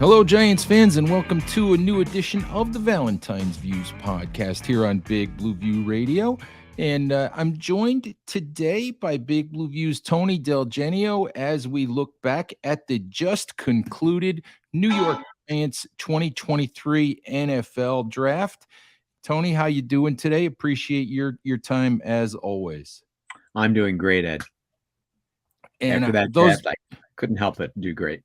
Hello, Giants fans, and welcome to a new edition of the Valentine's Views podcast here on Big Blue View Radio. And I'm joined today by Big Blue View's Tony DelGenio as we look back at the just concluded New York Giants 2023 NFL Draft. Tony, how you doing today? Appreciate your time as always. I'm doing great, Ed. And After that draft, I couldn't help but do great.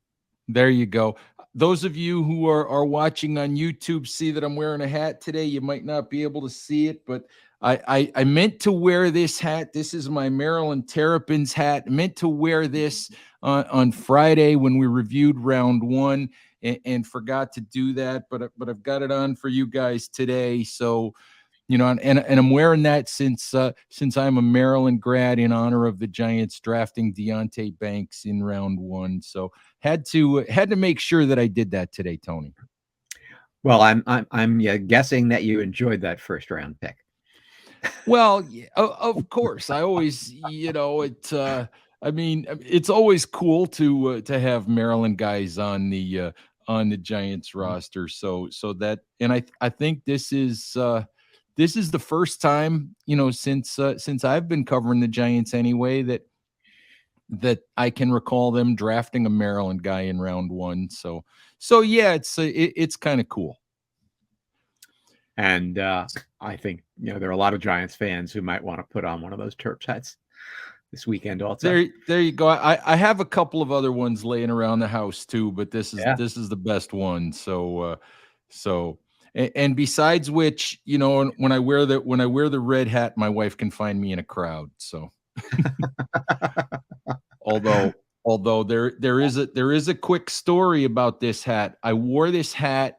There you go. Those of you who are watching on YouTube see that I'm wearing a hat today. You might not be able to see it, but I meant to wear this hat. This is my Maryland Terrapins hat. I meant to wear this on Friday when we reviewed round one and forgot to do that. But I've got it on for you guys today. So, you know, and I'm wearing that since I'm a Maryland grad in honor of the Giants drafting Deonte Banks in round one. So had to make sure that I did that today, Tony. Well, I'm guessing that you enjoyed that first round pick. Well, yeah, of course, I always, I mean, it's always cool to have Maryland guys on the Giants roster. So that, and I think this is the first time, since I've been covering the Giants anyway, that I can recall them drafting a Maryland guy in round one. So yeah, it's kind of cool. And I think there are a lot of Giants fans who might want to put on one of those Terps hats this weekend. Also, there you go. I have a couple of other ones laying around the house too, but this is the best one. So. And besides which, when I wear the red hat, my wife can find me in a crowd. So, although there is a quick story about this hat. I wore this hat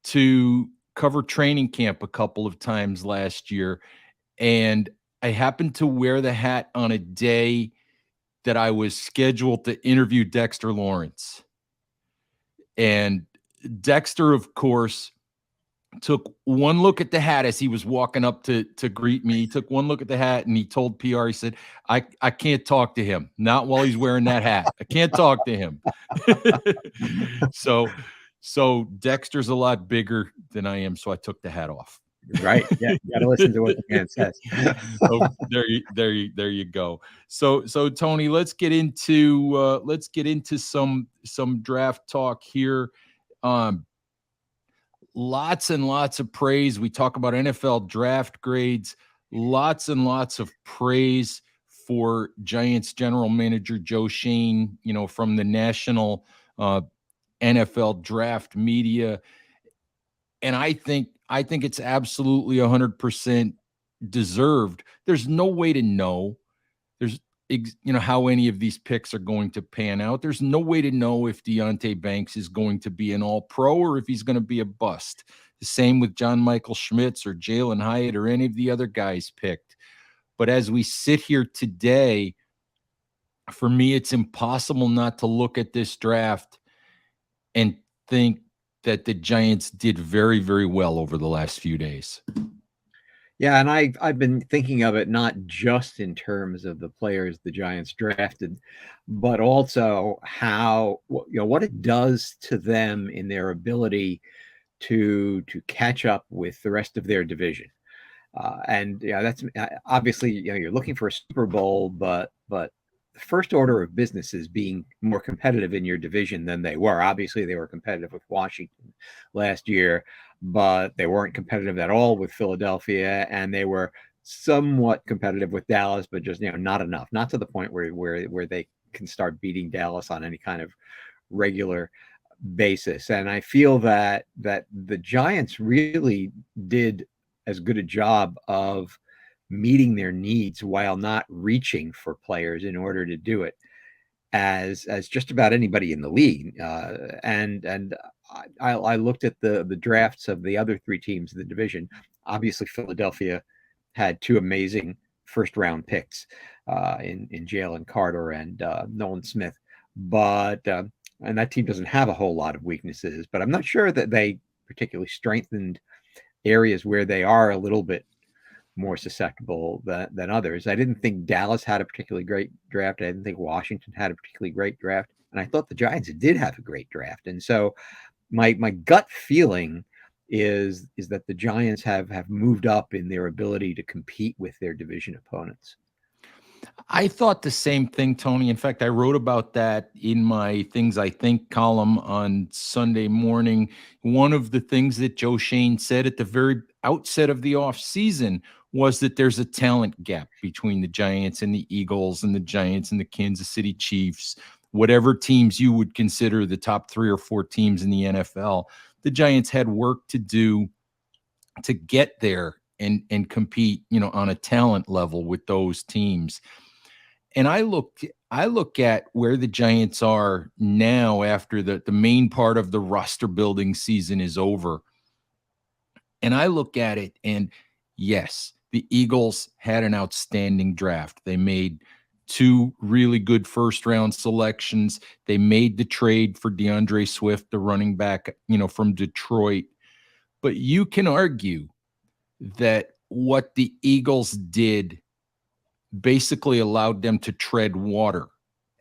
to cover training camp a couple of times last year, and I happened to wear the hat on a day that I was scheduled to interview Dexter Lawrence, and Dexter, of course, took one look at the hat as he was walking up to greet me. He took one look at the hat and he told PR, he said, I can't talk to him. Not while he's wearing that hat. I can't talk to him. So Dexter's a lot bigger than I am. So I took the hat off. Right. Yeah. You got to listen to what the man says. So there you go. So Tony, let's get into some draft talk here. Lots and lots of praise. We talk about NFL draft grades, lots and lots of praise for Giants general manager Joe Schoen, from the national NFL draft media. And I think it's absolutely 100% deserved. There's no way to know. How any of these picks are going to pan out. There's no way to know if Deonte Banks is going to be an all-pro or if he's going to be a bust. The same with John Michael Schmitz or Jalen Hyatt or any of the other guys picked. But as we sit here today, for me, it's impossible not to look at this draft and think that the Giants did very, very well over the last few days. Yeah, and I've been thinking of it not just in terms of the players the Giants drafted, but also how what it does to them in their ability to catch up with the rest of their division. And that's obviously you're looking for a Super Bowl, but the first order of business is being more competitive in your division than they were. Obviously, they were competitive with Washington last year, but they weren't competitive at all with Philadelphia, and they were somewhat competitive with Dallas, but just not enough, not to the point where they can start beating Dallas on any kind of regular basis. And I feel that the Giants really did as good a job of meeting their needs while not reaching for players in order to do it as just about anybody in the league. And I looked at the drafts of the other three teams in the division. Obviously, Philadelphia had two amazing first round picks in Jalen Carter and Nolan Smith, but and that team doesn't have a whole lot of weaknesses. But I'm not sure that they particularly strengthened areas where they are a little bit more susceptible than others. I didn't think Dallas had a particularly great draft. I didn't think Washington had a particularly great draft. And I thought the Giants did have a great draft. And so my gut feeling is that the Giants have moved up in their ability to compete with their division opponents. I thought the same thing, Tony. In fact, I wrote about that in my Things I Think column on Sunday morning. One of the things that Joe Schoen said at the very outset of the offseason was that there's a talent gap between the Giants and the Eagles and the Giants and the Kansas City Chiefs, whatever teams you would consider the top 3 or 4 teams in the NFL. The Giants had work to do to get there and compete, on a talent level with those teams. And I look at where the Giants are now after the main part of the roster building season is over. And I look at it, and yes, the Eagles had an outstanding draft. They made 2 really good first round selections. They made the trade for DeAndre Swift, the running back, from Detroit. But you can argue that what the Eagles did basically allowed them to tread water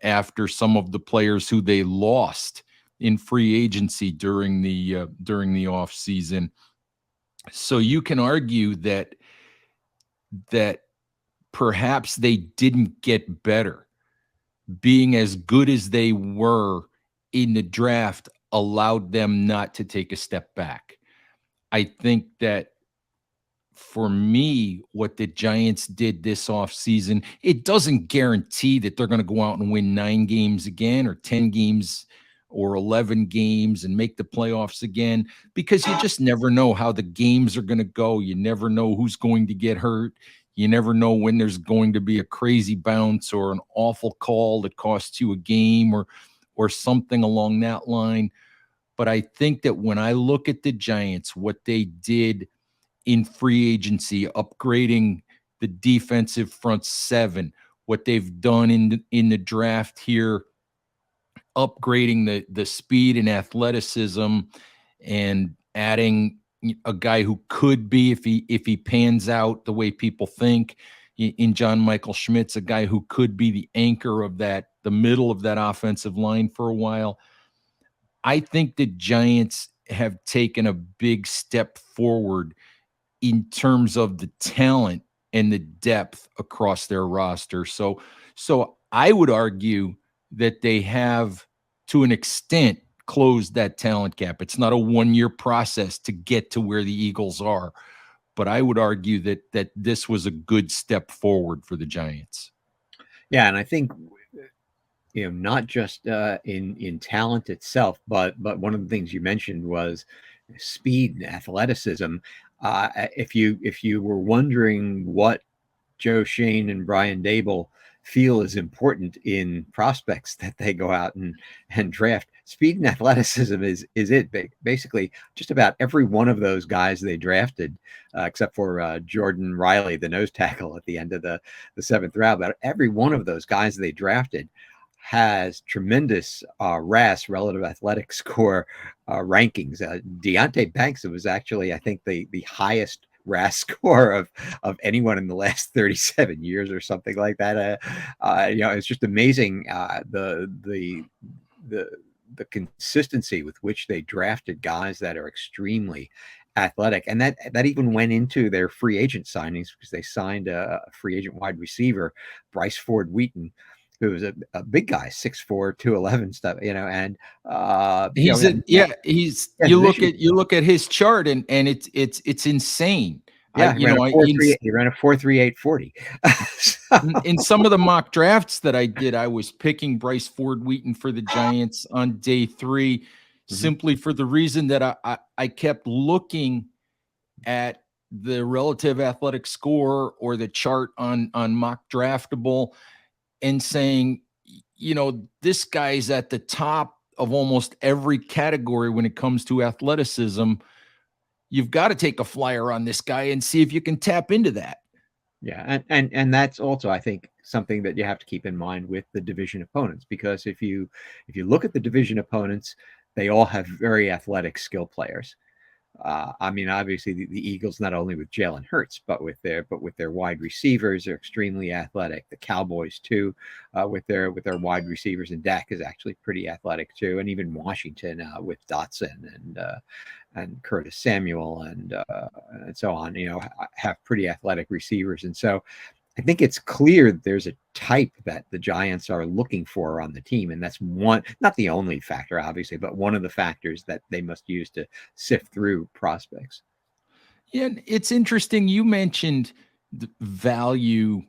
after some of the players who they lost in free agency during the off season. So you can argue that perhaps they didn't get better. Being as good as they were in the draft allowed them not to take a step back. I think that for me, what the Giants did this offseason, it doesn't guarantee that they're going to go out and win 9 games again or 10 games or 11 games and make the playoffs again, because you just never know how the games are going to go. You never know who's going to get hurt. You never know when there's going to be a crazy bounce or an awful call that costs you a game or something along that line. But I think that when I look at the Giants, what they did in free agency, upgrading the defensive front 7, what they've done in the draft here, upgrading the speed and athleticism, and adding a guy who could be, if he pans out the way people think, in John Michael Schmitz, a guy who could be the anchor of the middle of that offensive line for a while. I think the Giants have taken a big step forward in terms of the talent and the depth across their roster. So I would argue that they have, to an extent, closed that talent gap. It's not a 1-year process to get to where the Eagles are, but I would argue that this was a good step forward for the Giants. Yeah, and I think not just in talent itself, but one of the things you mentioned was speed and athleticism. If you were wondering what Joe Schoen and Brian Dable feel is important in prospects that they go out and draft, speed and athleticism is it. Basically, just about every one of those guys they drafted, except for Jordan Riley, the nose tackle at the end of the 7th round, but every one of those guys they drafted has tremendous RAS, relative athletic score rankings. Deonte Banks, it was actually, I think, the highest RAS score of anyone in the last 37 years or something like that. It's just amazing the consistency with which they drafted guys that are extremely athletic, and that even went into their free agent signings, because they signed a free agent wide receiver, Bryce Ford Wheaton, who was a big guy, 6'4", 211 stuff, and you look at his chart and it's insane. Yeah, he ran a 4.38 40. In some of the mock drafts that I did, I was picking Bryce Ford Wheaton for the Giants on day 3, simply for the reason that I kept looking at the relative athletic score or the chart on Mock Draftable and saying, this guy's at the top of almost every category when it comes to athleticism. You've got to take a flyer on this guy and see if you can tap into that. Yeah, and that's also, I think, something that you have to keep in mind with the division opponents, because if you look at the division opponents, they all have very athletic skill players. I mean, obviously the Eagles, not only with Jalen Hurts, but with their wide receivers, are extremely athletic. The Cowboys too, with their wide receivers, and Dak is actually pretty athletic too. And even Washington with Dotson and Curtis Samuel and so on, have pretty athletic receivers. And so I think it's clear there's a type that the Giants are looking for on the team. And that's one, not the only factor, obviously, but one of the factors that they must use to sift through prospects. Yeah, it's interesting. You mentioned the value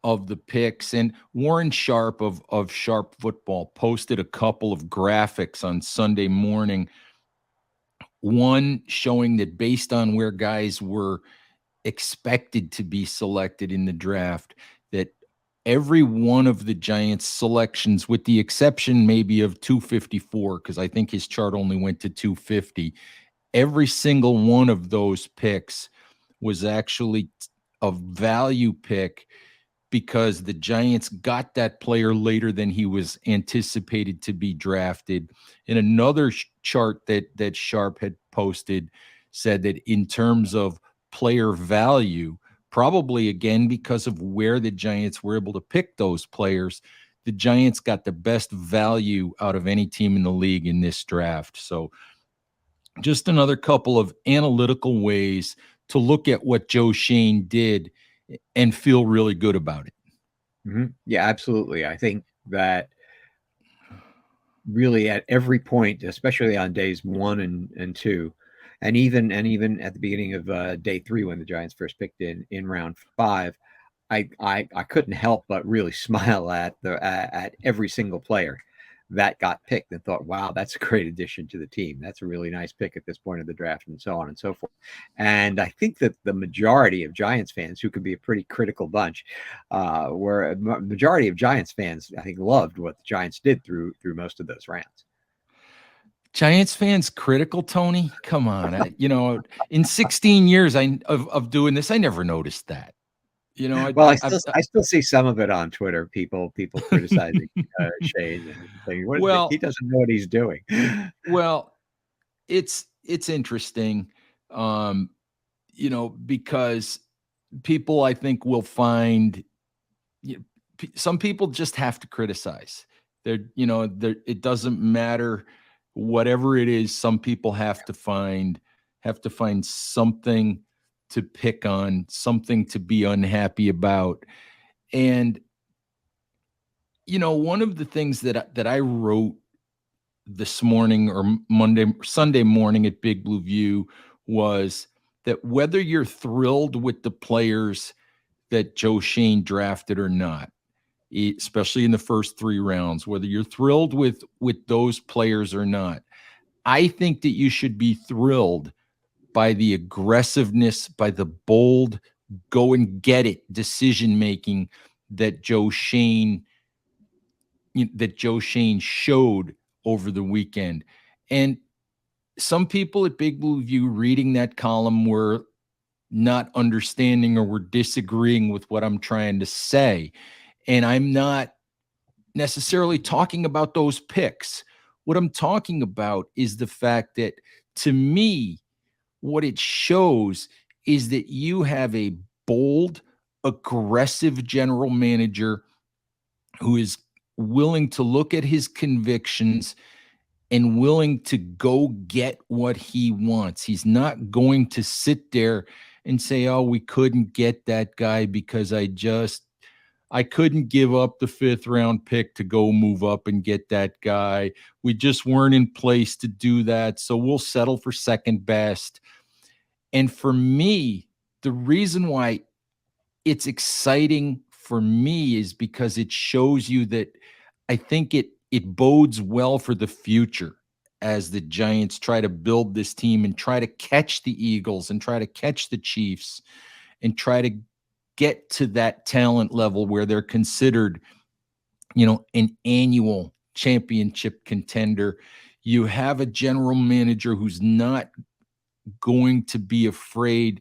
of the picks, and Warren Sharp of Sharp Football posted a couple of graphics on Sunday morning. One showing that based on where guys were expected to be selected in the draft, that every one of the Giants selections, with the exception maybe of 254, because I think his chart only went to 250, every single one of those picks was actually a value pick because the Giants got that player later than he was anticipated to be drafted. And another chart that Sharp had posted said that in terms of player value, probably again because of where the Giants were able to pick those players, the Giants got the best value out of any team in the league in this draft. So just another couple of analytical ways to look at what Joe Schoen did and feel really good about it. Mm-hmm. Yeah, absolutely. I think that really at every point, especially on days 1 and 2, and even at the beginning of day 3 when the Giants first picked in round 5, I couldn't help but really smile at every single player that got picked and thought, wow, that's a great addition to the team. That's a really nice pick at this point of the draft, and so on and so forth. And I think that the majority of Giants fans, who could be a pretty critical bunch, were a majority of Giants fans, I think, loved what the Giants did through most of those rounds. Giants fans critical, Tony? Come on. In 16 years of doing this, I never noticed that. Well, I still see some of it on Twitter. People criticizing Shane and saying, "What he well, doesn't know what he's doing." well, it's interesting, because people I think will find some people just have to criticize. It doesn't matter whatever it is. Some people have to find something to pick on, something to be unhappy about. And one of the things that I wrote this morning or Sunday morning at Big Blue View was that whether you're thrilled with the players that Joe Schoen drafted or not, especially in the first 3 rounds, whether you're thrilled with those players or not, I think that you should be thrilled by the aggressiveness, by the bold, go and get it decision making that Joe Schoen showed over the weekend. And some people at Big Blue View reading that column were not understanding or were disagreeing with what I'm trying to say. And I'm not necessarily talking about those picks. What I'm talking about is the fact that, to me, what it shows is that you have a bold, aggressive general manager who is willing to look at his convictions and willing to go get what he wants. He's not going to sit there and say, "Oh, we couldn't get that guy because I couldn't give up the 5th round pick to go move up and get that guy. We just weren't in place to do that. So we'll settle for second best." And for me, the reason why it's exciting for me is because it shows you that I think it bodes well for the future as the Giants try to build this team and try to catch the Eagles and try to catch the Chiefs and try to get to that talent level where they're considered, an annual championship contender. You have a general manager who's not going to be afraid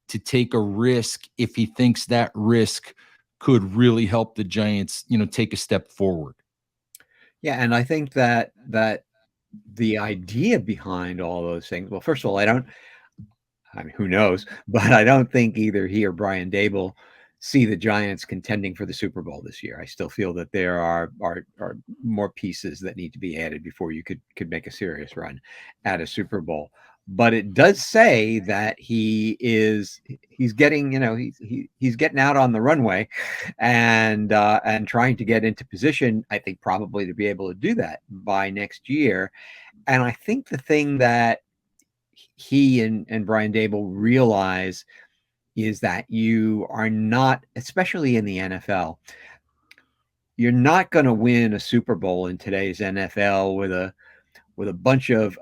to take a risk if he thinks that risk could really help the Giants, take a step forward. Yeah, and I think that the idea behind all those things. Well, first of all, I mean, who knows? But I don't think either he or Brian Dable see the Giants contending for the Super Bowl this year. I still feel that there are more pieces that need to be added before you could make a serious run at a Super Bowl. But it does say that he's getting, he's getting out on the runway and trying to get into position, I think probably to be able to do that by next year. And I think the thing that he and Brian Dable realize is that you are not, especially in the NFL, you're not going to win a Super Bowl in today's NFL with a bunch of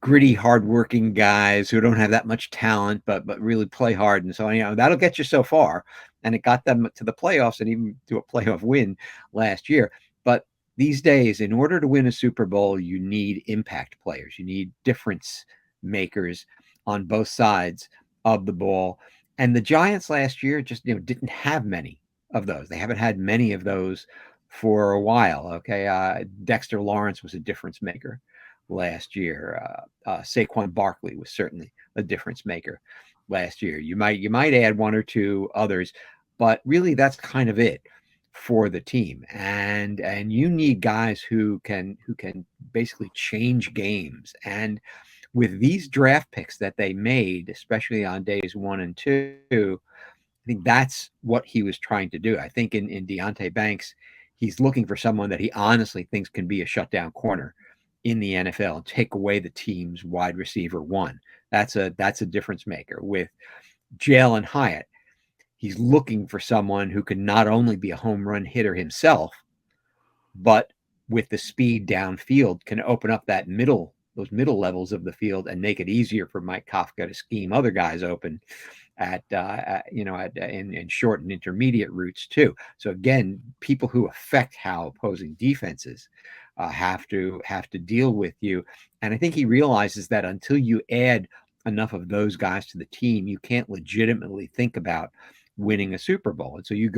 gritty, hardworking guys who don't have that much talent, but really play hard. And so, that'll get you so far. And it got them to the playoffs and even to a playoff win last year. But these days, in order to win a Super Bowl, you need impact players. You need difference makers on both sides of the ball. And the Giants last year just didn't have many of those. They haven't had many of those for a while. Okay, Dexter Lawrence was a difference maker last year. Saquon Barkley was certainly a difference maker last year. You might add one or two others, but really that's kind of it for the team. And you need guys who can basically change games. And with these draft picks that they made, especially on days 1 and 2, I think that's what he was trying to do. I think in Deonte Banks, he's looking for someone that he honestly thinks can be a shutdown corner in the NFL and take away the team's wide receiver one. That's a difference maker. With Jalen Hyatt, he's looking for someone who can not only be a home run hitter himself, but with the speed downfield can open up those middle levels of the field and make it easier for Mike Kafka to scheme other guys open in short and intermediate routes too. So again, people who affect how opposing defenses have to deal with you. And I think he realizes that until you add enough of those guys to the team, you can't legitimately think about winning a Super Bowl. And so you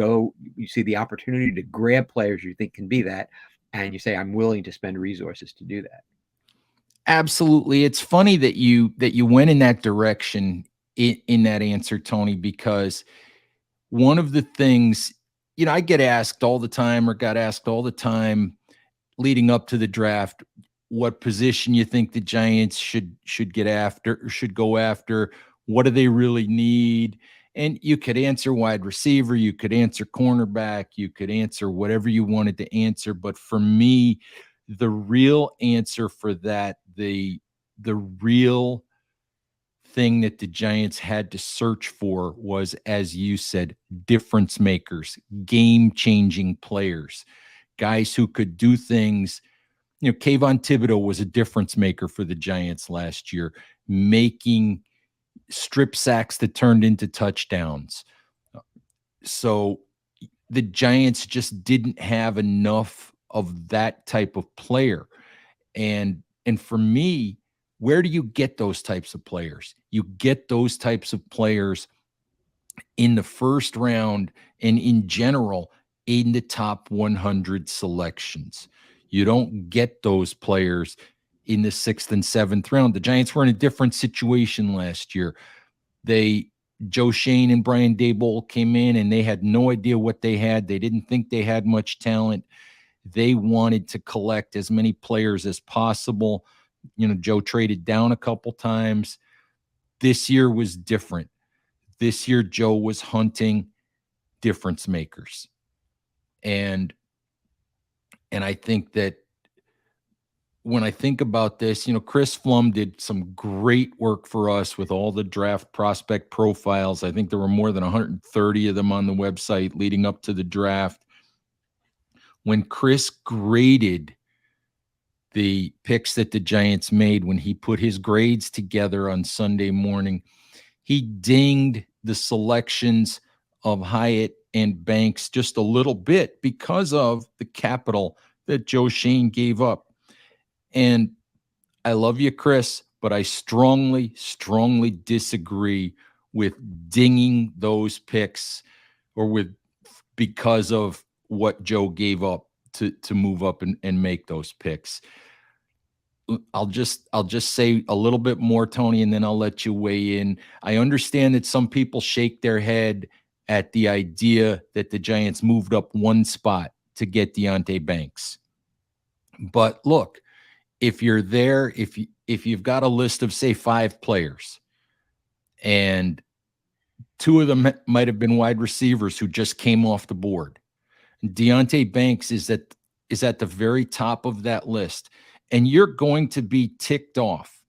see the opportunity to grab players you think can be that, and you say, I'm willing to spend resources to do that. Absolutely. It's funny that you went in that direction in that answer, Tony, because one of the things, I get asked all the time, or got asked all the time leading up to the draft, what position you think the Giants should get after, or should go after. What do they really need? And you could answer wide receiver, you could answer cornerback, you could answer whatever you wanted to answer. But for me, the real answer for that, the real thing that the Giants had to search for was, as you said, difference makers, game-changing players, guys who could do things. Kayvon Thibodeau was a difference maker for the Giants last year, making strip sacks that turned into touchdowns. So the Giants just didn't have enough of that type of player. And for me, where do you get those types of players? You get those types of players in the first round and in general in the top 100 selections. You don't get those players in the 6th and 7th round. The Giants were in a different situation last year. Joe Schoen and Brian Dable came in and they had no idea what they had. They didn't think they had much talent. They wanted to collect as many players as possible. Joe traded down a couple times. This year was different. This year, Joe was hunting difference makers. And I think that when I think about this, Chris Flum did some great work for us with all the draft prospect profiles. I think there were more than 130 of them on the website leading up to the draft. When Chris graded the picks that the Giants made, when he put his grades together on Sunday morning, he dinged the selections of Hyatt and Banks just a little bit because of the capital that Joe Schoen gave up. And I love you, Chris, but I strongly, strongly disagree with dinging those picks because of what Joe gave up to move up and make those picks. I'll just say a little bit more, Tony, and then I'll let you weigh in. I understand that some people shake their head at the idea that the Giants moved up one spot to get Deonte Banks. But look, if you're there, if you've got a list of say 5 players, and 2 of them might have been wide receivers who just came off the board, Deonte Banks is at the very top of that list. And you're going to be ticked off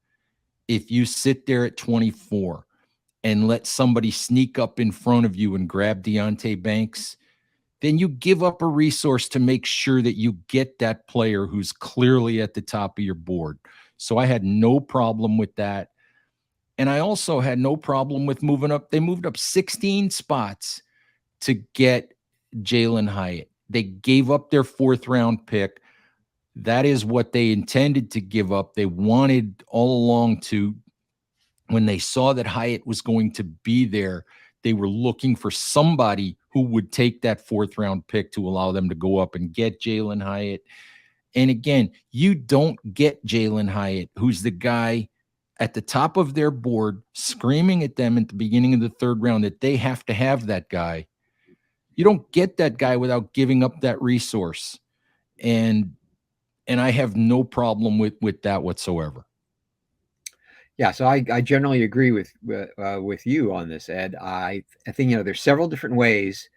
if you sit there at 24 and let somebody sneak up in front of you and grab Deonte Banks. Then you give up a resource to make sure that you get that player who's clearly at the top of your board. So I had no problem with that. And I also had no problem with moving up. They moved up 16 spots to get Jalen Hyatt. They gave up their 4th round pick. That is what they intended to give up. They wanted all along to, when they saw that Hyatt was going to be there, they were looking for somebody who would take that 4th round pick to allow them to go up and get Jalen Hyatt. And again, you don't get Jalen Hyatt, who's the guy at the top of their board screaming at them at the beginning of the 3rd round that they have to have that guy. You don't get that guy without giving up that resource. And I have no problem with that whatsoever. Yeah, so I generally agree with you on this, Ed. I think there's several different ways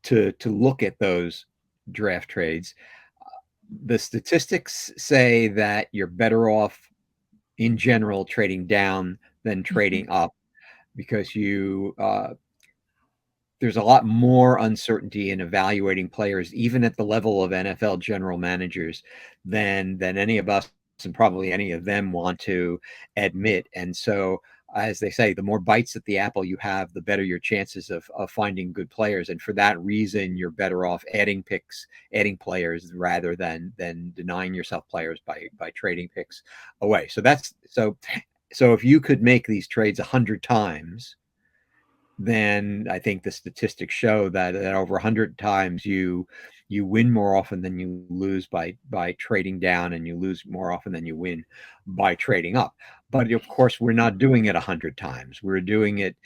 to look at those draft trades. The statistics say that you're better off in general trading down than trading up, because there's a lot more uncertainty in evaluating players, even at the level of NFL general managers, than any of us and probably any of them want to admit. And so, as they say, the more bites at the apple you have, the better your chances of finding good players. And for that reason, you're better off adding players rather than denying yourself players by trading picks away. So if you could make these trades 100 times, then I think the statistics show that over 100 times you win more often than you lose by trading down, and you lose more often than you win by trading up. But of course, we're not doing it 100 times. We're doing it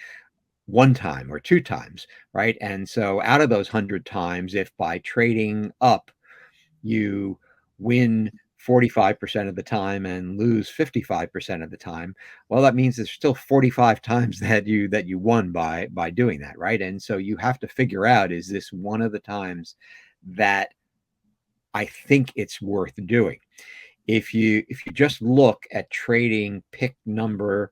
1 time or 2 times, right? And so out of those 100 times, if by trading up you win 45% of the time and lose 55% of the time, well, that means there's still 45 times that you won by doing that, right? And so you have to figure out, is this one of the times that I think it's worth doing? If you just look at trading pick number,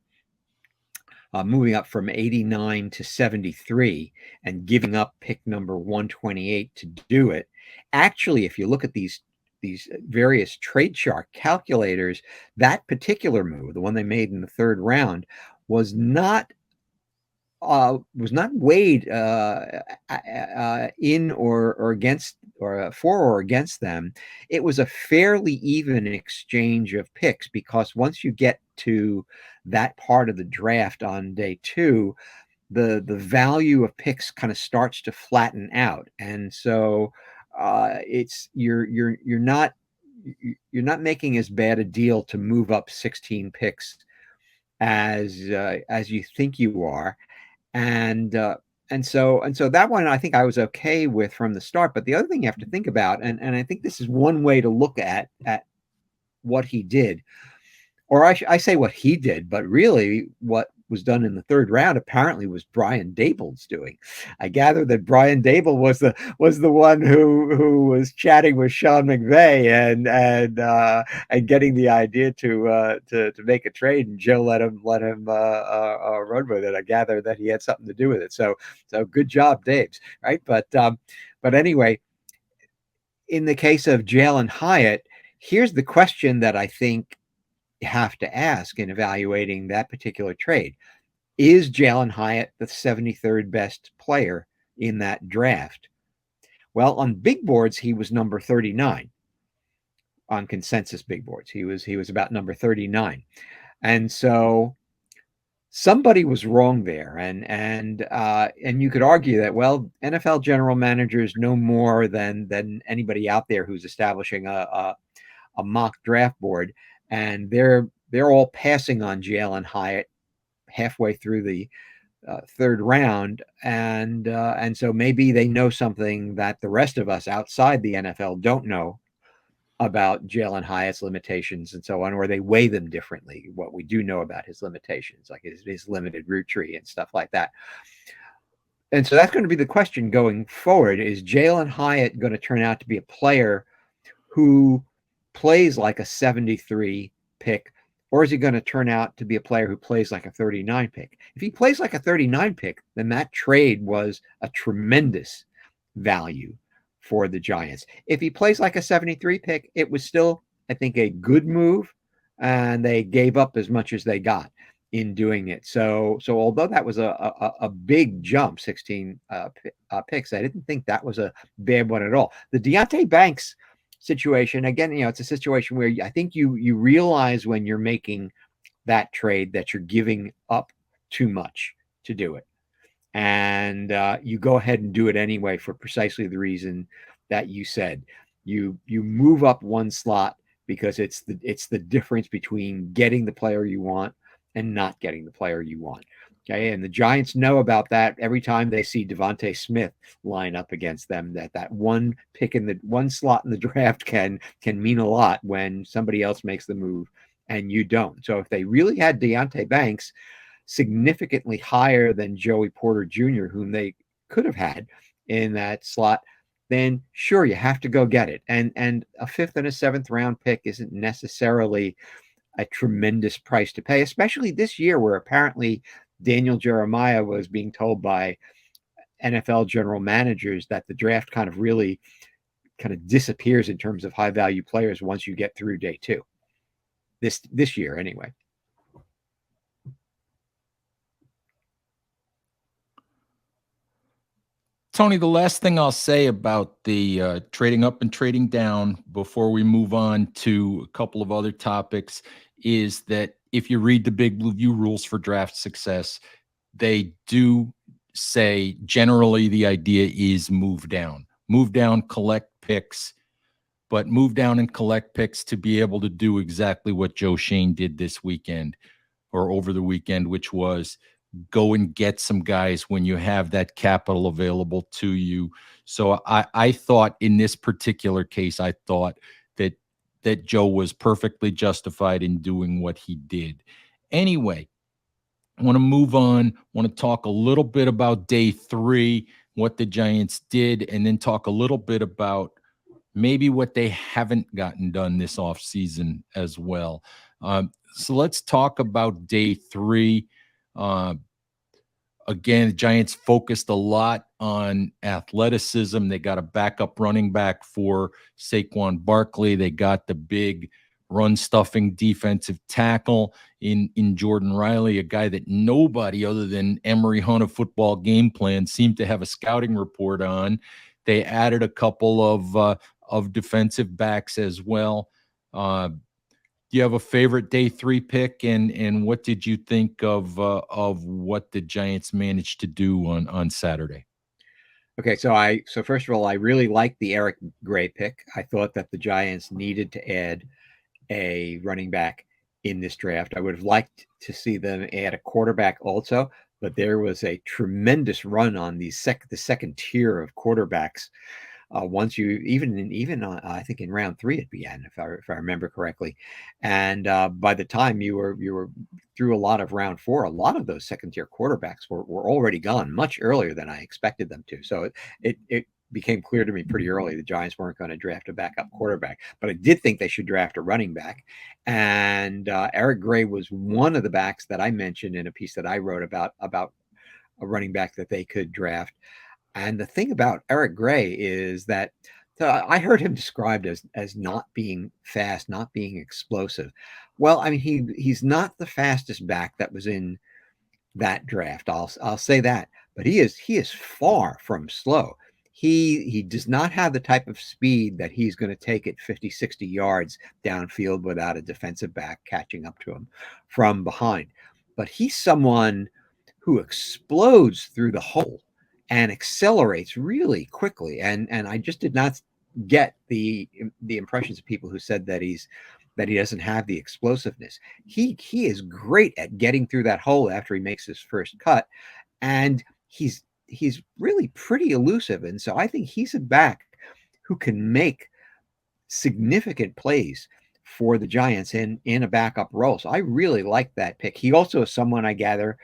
moving up from 89 to 73 and giving up pick number 128 to do it, actually, if you look at these various trade chart calculators, that particular move, the one they made in the 3rd round, was not weighed in or against, or for or against them. It was a fairly even exchange of picks, because once you get to that part of the draft on day 2, the value of picks kind of starts to flatten out. And so you're not making as bad a deal to move up 16 picks as you think you are. And so that one I think I was okay with from the start. But the other thing you have to think about, and I think this is one way to look at what he did, or I say what he did, but really what was done in the 3rd round apparently was Brian Daboll's doing. I gather that Brian Daboll was the one who was chatting with Sean McVay and getting the idea to make a trade, and Joe let him run with it. I gather that he had something to do with it. So good job, Daves, right? But anyway, in the case of Jalen Hyatt, here's the question that I think you have to ask in evaluating that particular trade. Is Jalen Hyatt the 73rd best player in that draft? Well, on big boards, he was number 39. On consensus big boards, he was about number 39. And so somebody was wrong there. And you could argue that, well, NFL general managers know more than anybody out there who's establishing a mock draft board. and they're all passing on Jalen Hyatt halfway through the third round, and so maybe they know something that the rest of us outside the NFL don't know about Jalen Hyatt's limitations and so on, or they weigh them differently. What we do know about his limitations, like his limited route tree and stuff like that. And so that's going to be the question going forward: is Jalen Hyatt going to turn out to be a player who plays like a 73 pick, or is he going to turn out to be a player who plays like a 39 pick? If he plays like a 39 pick, then that trade was a tremendous value for the Giants. If he plays like a 73 pick, it was still, I think, a good move, and they gave up as much as they got in doing it. So although that was a big jump, 16 picks, I didn't think that was a bad one at all. The Deontay Banks situation, again, it's a situation where I think you realize when you're making that trade that you're giving up too much to do it, and you go ahead and do it anyway for precisely the reason that you said. You move up one slot because it's the difference between getting the player you want and not getting the player you want. Okay, and the Giants know about that every time they see Devontae Smith line up against them. That one pick in the one slot in the draft can mean a lot when somebody else makes the move and you don't. So if they really had Deontay Banks significantly higher than Joey Porter Jr., whom they could have had in that slot, then sure, you have to go get it. And a fifth and a seventh round pick isn't necessarily a tremendous price to pay, especially this year where apparently Daniel Jeremiah was being told by NFL general managers that the draft kind of disappears in terms of high value players once you get through day two. This year anyway. Tony, the last thing I'll say about the trading up and trading down before we move on to a couple of other topics is that if you read the Big Blue View rules for draft success, they do say generally the idea is move down, collect picks, but move down and collect picks to be able to do exactly what Joe Schoen did this weekend or over the weekend, which was go and get some guys when you have that capital available to you. So I thought in this particular case, I thought that Joe was perfectly justified in doing what he did. Anyway, I want to move on. Want to talk a little bit about day 3, what the Giants did, and then talk a little bit about maybe what they haven't gotten done this offseason as well. So let's talk about day 3. Again, the Giants focused a lot on athleticism. They got a backup running back for Saquon Barkley. They got the big run-stuffing defensive tackle in Jordan Riley, a guy that nobody other than Emory Hunt of Football Game Plan seemed to have a scouting report on. They added a couple of defensive backs as well. Do you have a favorite day 3 pick, and what did you think of what the Giants managed to do on Saturday? Okay, so first of all, I really liked the Eric Gray pick. I thought that the Giants needed to add a running back in this draft. I would have liked to see them add a quarterback also, but there was a tremendous run on the second tier of quarterbacks. Once you even I think in round 3 it began, if I remember correctly, and by the time you were through a lot of round 4, a lot of those second tier quarterbacks were already gone much earlier than I expected them to. So it became clear to me pretty early the Giants weren't going to draft a backup quarterback, but I did think they should draft a running back. And Eric Gray was one of the backs that I mentioned in a piece that I wrote about a running back that they could draft. And the thing about Eric Gray is that I heard him described as not being fast, not being explosive. Well, I mean, he's not the fastest back that was in that draft. I'll say that, but he is far from slow. He does not have the type of speed that he's going to take it 50, 60 yards downfield without a defensive back catching up to him from behind. But he's someone who explodes through the hole and accelerates really quickly. And I just did not get the impressions of people who said that that he doesn't have the explosiveness. He is great at getting through that hole after he makes his first cut, and he's really pretty elusive. And so I think he's a back who can make significant plays for the Giants in a backup role. So I really like that pick. He also is someone, I gather,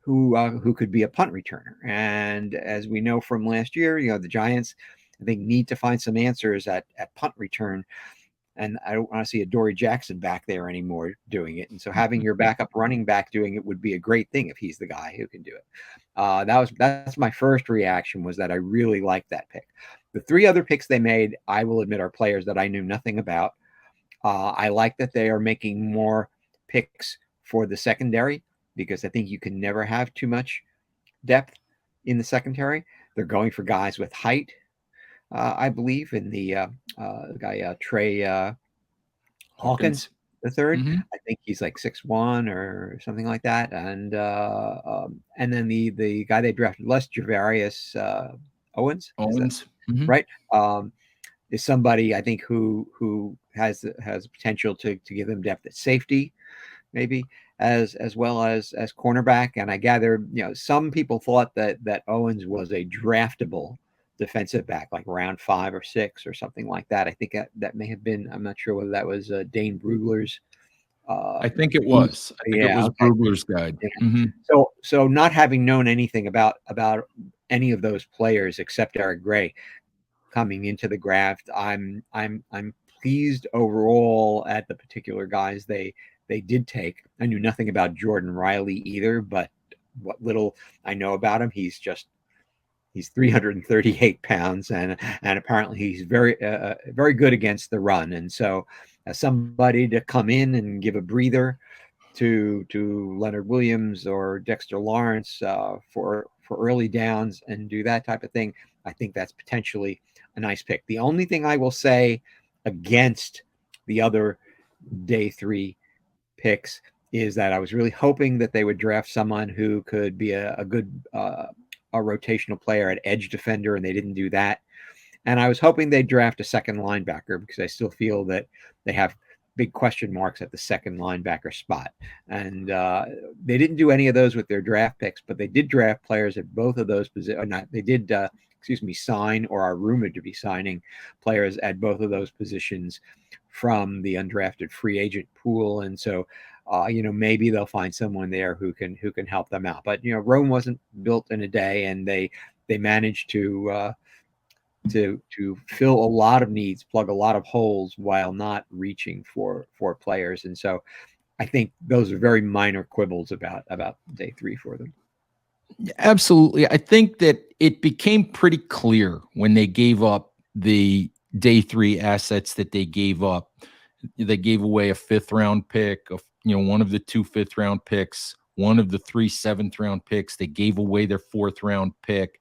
who could be a punt returner. And as we know from last year, the Giants, I think, need to find some answers at punt return. And I don't want to see a Dory Jackson back there anymore doing it. And so having your backup running back doing it would be a great thing if he's the guy who can do it. That's my first reaction, was that I really liked that pick. The three other picks they made, I will admit, are players that I knew nothing about. I like that they are making more picks for the secondary, because I think you can never have too much depth in the secondary. They're going for guys with height, I believe, in the guy Trey Hawkins the third. Mm-hmm. I think he's like 6'1" or something like that. And then the guy they drafted less, Javarius Owens. Owens, right? Is somebody, I think, who has potential to give them depth at safety, maybe, as well as cornerback. And I gather, some people thought that Owens was a draftable defensive back, like round 5 or 6 or something like that. I think that may have been, I'm not sure whether that was Dane Brugler's. I think it was. I think it was okay. Brugler's guide. Yeah. Mm-hmm. So not having known anything about any of those players except Eric Gray coming into the draft, I'm pleased overall at the particular guys they did take. I knew nothing about Jordan Riley either, but what little I know about him, he's 338 pounds, and apparently he's very very good against the run. And so as somebody to come in and give a breather to Leonard Williams or Dexter Lawrence for early downs and do that type of thing, I think that's potentially a nice pick. The only thing I will say against the other day 3 picks is that I was really hoping that they would draft someone who could be a good a rotational player at edge defender, and they didn't do that. And I was hoping they'd draft a second linebacker, because I still feel that they have big question marks at the second linebacker spot. And they didn't do any of those with their draft picks, but they did draft players at both of those positions. They did, sign, or are rumored to be signing players at both of those positions from the undrafted free agent pool. And so, maybe they'll find someone there who can help them out. But Rome wasn't built in a day, and they managed to fill a lot of needs, plug a lot of holes, while not reaching for players. And so I think those are very minor quibbles about day 3 for them. Absolutely. I think that it became pretty clear when they gave up the day 3 assets that they gave up. They gave away a 5th round pick, one of the 2 5th round picks, one of the 3 7th round picks. They gave away their 4th round pick.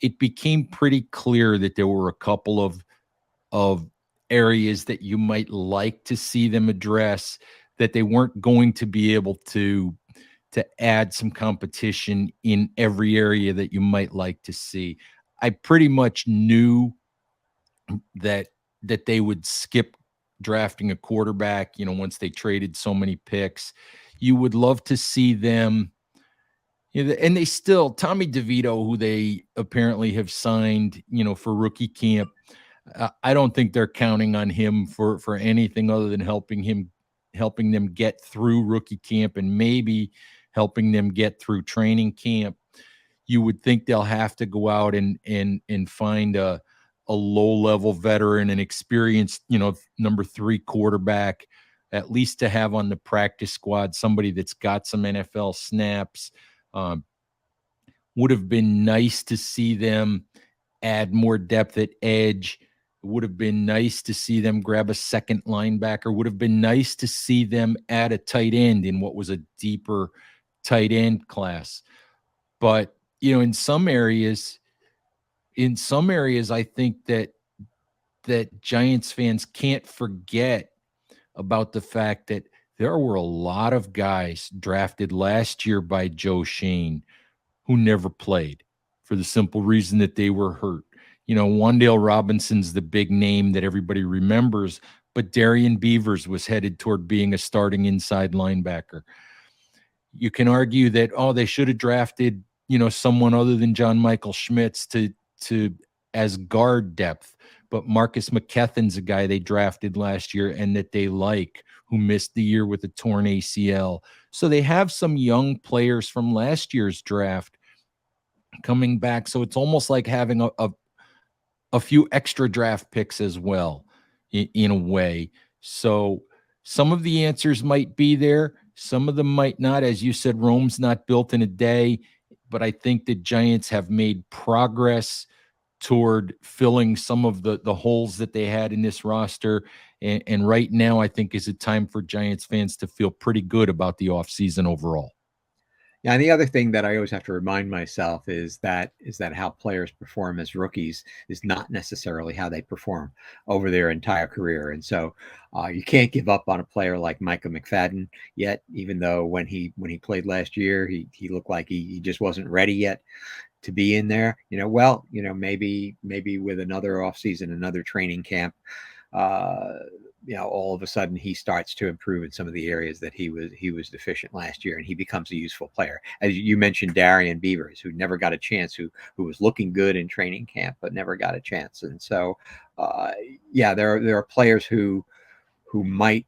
It became pretty clear that there were a couple of areas that you might like to see them address, that they weren't going to be able to add some competition in every area that you might like to see. I pretty much knew that they would skip drafting a quarterback, once they traded so many picks. You would love to see them, and they still, Tommy DeVito, who they apparently have signed, for rookie camp, I don't think they're counting on him for anything other than helping them get through rookie camp, and maybe helping them get through training camp. You would think they'll have to go out and find a low-level veteran, an experienced, number 3 quarterback, at least to have on the practice squad, somebody that's got some NFL snaps. Would have been nice to see them add more depth at edge. It would have been nice to see them grab a second linebacker. Would have been nice to see them add a tight end in what was a deeper tight end class. But, in some areas, I think that Giants fans can't forget about the fact that there were a lot of guys drafted last year by Joe Schoen who never played, for the simple reason that they were hurt. Wan'Dale Robinson's the big name that everybody remembers, but Darian Beavers was headed toward being a starting inside linebacker. You can argue that, oh, they should have drafted, someone other than John Michael Schmitz to as guard depth. But Marcus McKethon's a guy they drafted last year and that they like, who missed the year with a torn ACL. So they have some young players from last year's draft coming back. So it's almost like having a few extra draft picks as well, in a way. So some of the answers might be there. Some of them might not. As you said, Rome's not built in a day, but I think the Giants have made progress toward filling some of the holes that they had in this roster. And right now, I think is a time for Giants fans to feel pretty good about the offseason overall. Yeah, and the other thing that I always have to remind myself is that how players perform as rookies is not necessarily how they perform over their entire career. And so you can't give up on a player like Micah McFadden yet, even though when he played last year, he looked like he just wasn't ready yet to be in there. Maybe with another offseason, another training camp, all of a sudden he starts to improve in some of the areas that he was deficient last year, and he becomes a useful player. As you mentioned, Darian Beavers, who never got a chance, who was looking good in training camp but never got a chance. And so, there are players who might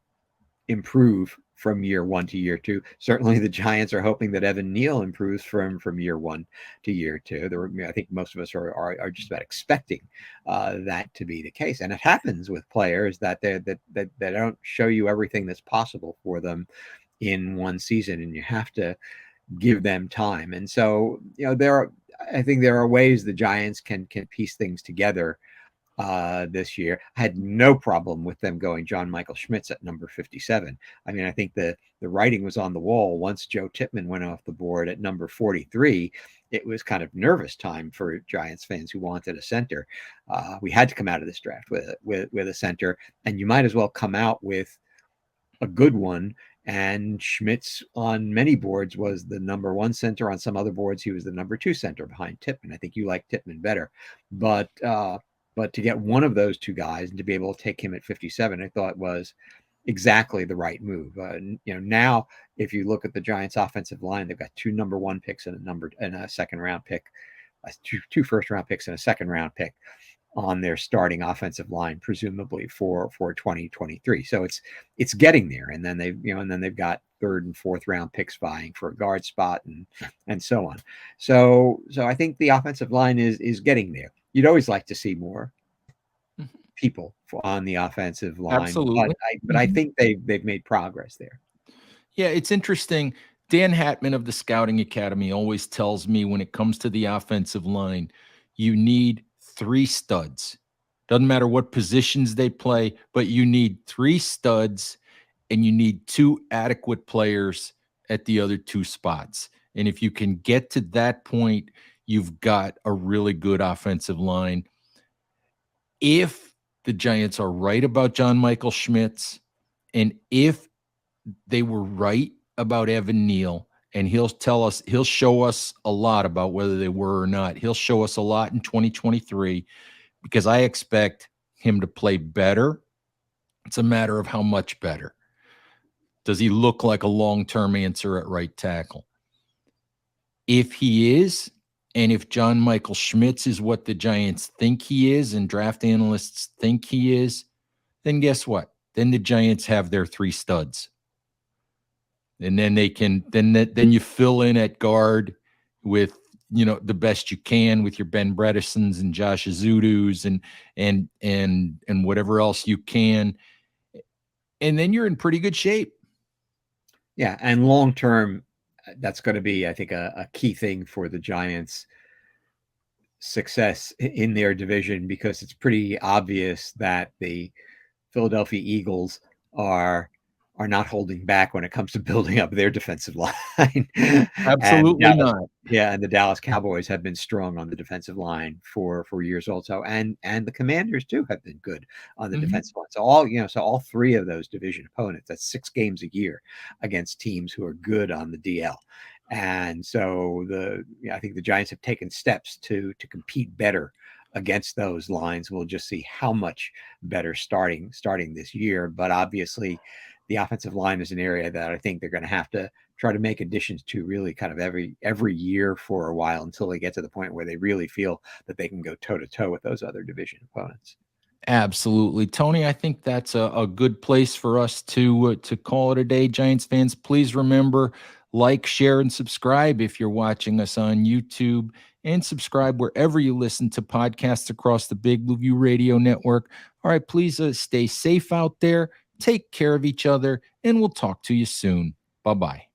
improve from year one to year two. Certainly, the Giants are hoping that Evan Neal improves from year one to year two. I think most of us are just about expecting that to be the case, and it happens with players that they don't show you everything that's possible for them in one season, and you have to give them time. And so, I think there are ways the Giants can piece things together this year. I had no problem with them going John Michael Schmitz at number 57. I mean, I think the writing was on the wall once Joe Tippmann went off the board at number 43. It was kind of nervous time for Giants fans who wanted a center. We had to come out of this draft with a center, and you might as well come out with a good one. And Schmitz on many boards was the number one center. On some other boards, he was the number two center behind Tippmann. I think you like Tippmann better, but to get one of those two guys and to be able to take him at 57, I thought was exactly the right move. Now if you look at the Giants' offensive line, they've got two number one picks and a second round pick, two first round picks and a second round pick on their starting offensive line, presumably for 2023. So it's getting there, and then they've got third and fourth round picks vying for a guard spot and so on. So I think the offensive line is getting there. You'd always like to see more people on the offensive line, Absolutely. but I think they've made progress there. Yeah, it's interesting. Dan Hatman of the Scouting Academy always tells me when it comes to the offensive line, you need three studs. Doesn't matter what positions they play, but you need three studs and you need two adequate players at the other two spots. And if you can get to that point, you've got a really good offensive line. If the Giants are right about John Michael Schmitz, and if they were right about Evan Neal, and he'll show us a lot about whether they were or not. He'll show us a lot in 2023 because I expect him to play better. It's a matter of how much better. Does he look like a long-term answer at right tackle? If he is, and if John Michael Schmitz is what the Giants think he is and draft analysts think he is, then guess what? Then the Giants have their three studs. And then they can then you fill in at guard with the best you can with your Ben Bredesons and Josh Azudus and whatever else you can, and then you're in pretty good shape. Yeah, and long term, that's going to be, I think, a key thing for the Giants' success in their division, because it's pretty obvious that the Philadelphia Eagles are not holding back when it comes to building up their defensive line. Absolutely not. Yeah, and the Dallas Cowboys have been strong on the defensive line for years also, and the Commanders too have been good on the defensive line. So all three of those division opponents, that's 6 games a year against teams who are good on the DL. And so I think the Giants have taken steps to compete better against those lines. We'll just see how much better starting this year. But obviously, the offensive line is an area that I think they're going to have to try to make additions to really kind of every year for a while until they get to the point where they really feel that they can go toe to toe with those other division opponents. Absolutely. Tony, I think that's a good place for us to call it a day. Giants fans, please remember, like, share, and subscribe if you're watching us on YouTube, and subscribe wherever you listen to podcasts across the Big Blue View Radio Network. All right, please stay safe out there, take care of each other, and we'll talk to you soon. Bye-bye.